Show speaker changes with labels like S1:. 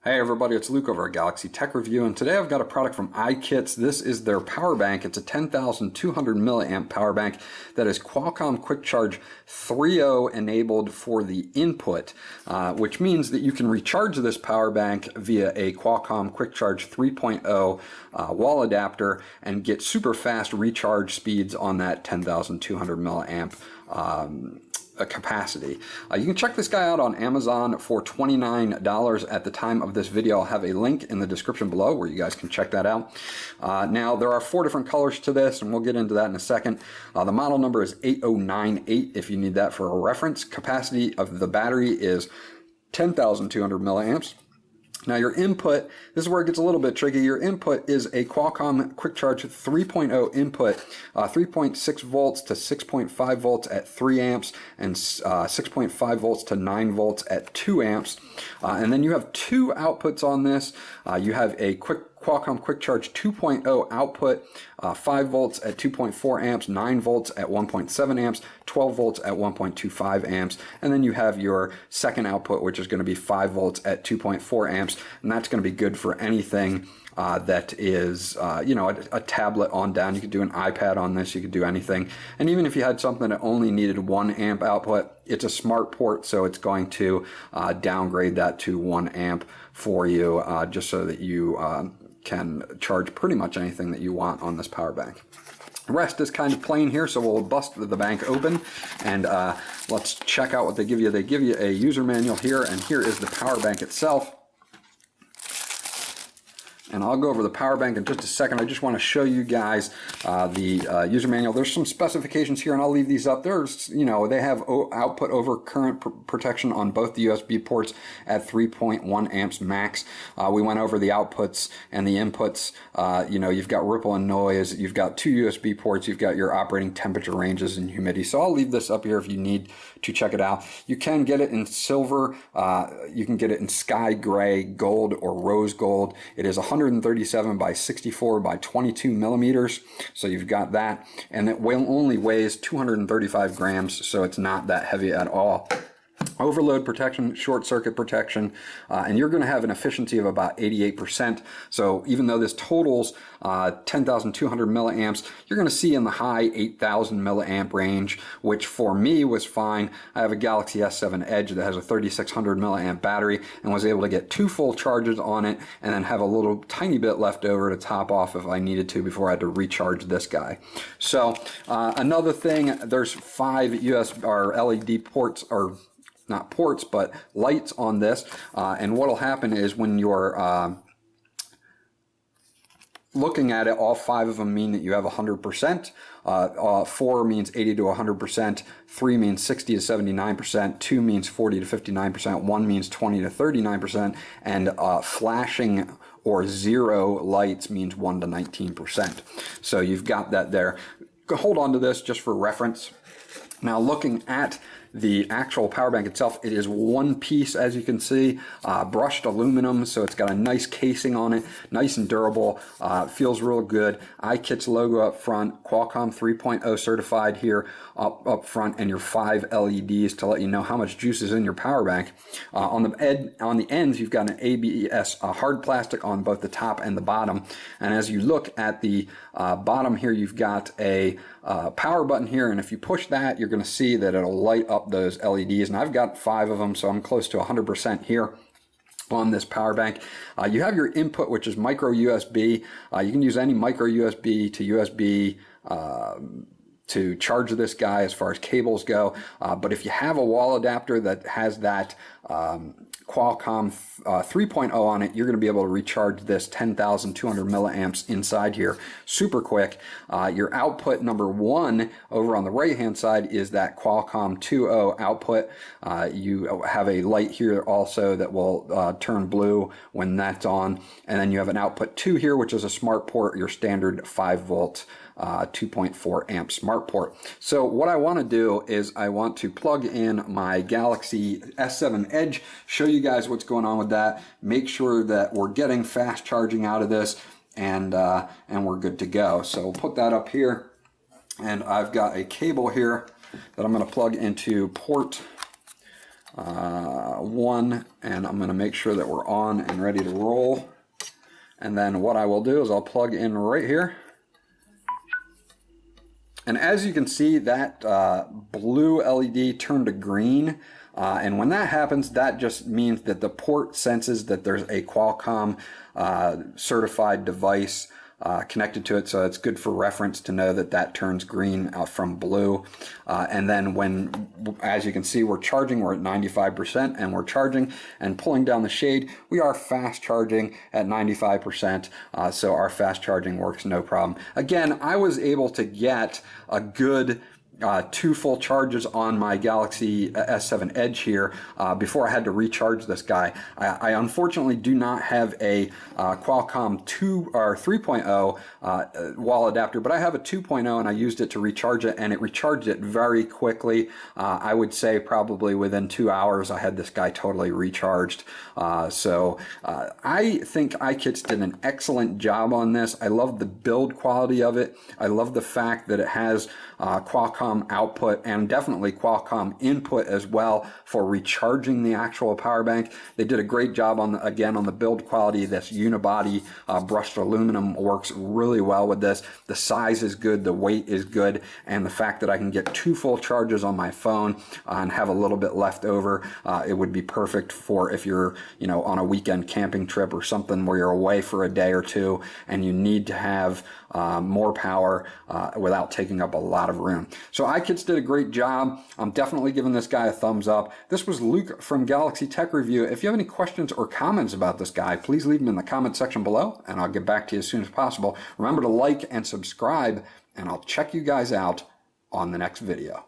S1: Hey everybody, it's Luke over at Galaxy Tech Review, and today I've got a product from iKits. This is their power bank. It's a 10,200 milliamp power bank that is Qualcomm Quick Charge 3.0 enabled for the input, which means that you can recharge this power bank via a Qualcomm Quick Charge 3.0 wall adapter and get super fast recharge speeds on that 10,200 milliamp capacity. You can check this guy out on Amazon for $29 at the time of this video. I'll have a link in the description below where you guys can check that out. Now there are 4 different colors to this, and we'll get into that in a second. The model number is 8098 if you need that for a reference. Capacity of the battery is 10,200 milliamps. Now your input, this is where it gets a little bit tricky. Your input is a Qualcomm Quick Charge 3.0 input, 3.6 volts to 6.5 volts at 3 amps and 6.5 volts to 9 volts at 2 amps. And then you have 2 outputs on this. You have a Qualcomm Quick Charge 2.0 output, 5 volts at 2.4 amps, 9 volts at 1.7 amps, 12 volts at 1.25 amps, and then you have your second output, which is going to be 5 volts at 2.4 amps, and that's going to be good for anything that is, you know, a tablet on down. You could do an iPad on this, you could do anything. And even if you had something that only needed 1 amp output, it's a smart port, so it's going to downgrade that to 1 amp for you, just so that you can charge pretty much anything that you want on this power bank. The rest is kind of plain here, so we'll bust the bank open and let's check out what they give you. They give you a user manual here, and here is the power bank itself. And I'll go over the power bank in just a second. I just want to show you guys the user manual. There's some specifications here, and I'll leave these up. There's, you know, they have output over current protection on both the USB ports at 3.1 amps max. We went over the outputs and the inputs. You know, you've got ripple and noise. You've got 2 USB ports. You've got your operating temperature ranges and humidity. So I'll leave this up here if you need to check it out. You can get it in silver. You can get it in sky gray, gold, or rose gold. It is 137 by 64 by 22 millimeters, so you've got that, and it only weighs 235 grams, so it's not that heavy at all. Overload protection, short circuit protection, and you're going to have an efficiency of about 88%. So even though this totals 10,200 milliamps, you're going to see in the high 8,000 milliamp range, which for me was fine. I have a Galaxy S7 Edge that has a 3,600 milliamp battery and was able to get 2 full charges on it and then have a little tiny bit left over to top off if I needed to before I had to recharge this guy. So another thing, there's 5 USB or LED ports, or not ports, but lights on this, and what'll happen is when you're looking at it, all 5 of them mean that you have 100%, 4 means 80 to 100%, 3 means 60 to 79%, 2 means 40 to 59%, 1 means 20 to 39%, and flashing or 0 lights means 1 to 19%. So you've got that there. Hold on to this just for reference. Now looking at the actual power bank itself, it is one piece, as you can see, brushed aluminum, so it's got a nice casing on it, nice and durable, feels real good. iKits logo up front, Qualcomm 3.0 certified here up front, and your 5 LEDs to let you know how much juice is in your power bank. On the ends, you've got an ABS hard plastic on both the top and the bottom, and as you look at the bottom here, you've got a power button here, and if you push that, you're going to see that it'll light up those LEDs, and I've got 5 of them, so I'm close to 100% here on this power bank. You have your input, which is micro USB. You can use any micro USB to USB to charge this guy as far as cables go, but if you have a wall adapter that has that Qualcomm 3.0 on it, you're going to be able to recharge this 10,200 milliamps inside here super quick. Your output number 1 over on the right hand side is that Qualcomm 2.0 output. You have a light here also that will turn blue when that's on, and then you have an output 2 here, which is a smart port, your standard 5 volt 2.4 amp smart port. So what I want to do is I want to plug in my Galaxy S7 Edge, show you guys what's going on with that, make sure that we're getting fast charging out of this, and we're good to go. So we'll put that up here, and I've got a cable here that I'm going to plug into port 1, and I'm going to make sure that we're on and ready to roll. And then what I will do is I'll plug in right here. And as you can see, that blue LED turned to green. And when that happens, that just means that the port senses that there's a Qualcomm certified device connected to it, so it's good for reference to know that that turns green from blue. And then when, as you can see, we're charging, we're at 95%, and we're charging and pulling down the shade. We are fast charging at 95%, so our fast charging works no problem. Again, I was able to get a good 2 full charges on my Galaxy S7 Edge here before I had to recharge this guy. I unfortunately do not have a Qualcomm 2 or 3.0 wall adapter, but I have a 2.0, and I used it to recharge it, and it recharged it very quickly. I would say probably within 2 hours I had this guy totally recharged. So I think iKits did an excellent job on this. I love the build quality of it. I love the fact that it has Qualcomm output and definitely Qualcomm input as well for recharging the actual power bank. They did a great job on the build quality. This unibody brushed aluminum works really well with this. The size is good, the weight is good, and the fact that I can get 2 full charges on my phone and have a little bit left over, it would be perfect for if you're on a weekend camping trip or something where you're away for a day or two and you need to have more power without taking up a lot of room. So iKits did a great job. I'm definitely giving this guy a thumbs up. This was Luke from Galaxy Tech Review. If you have any questions or comments about this guy, please leave them in the comment section below, and I'll get back to you as soon as possible. Remember to like and subscribe, and I'll check you guys out on the next video.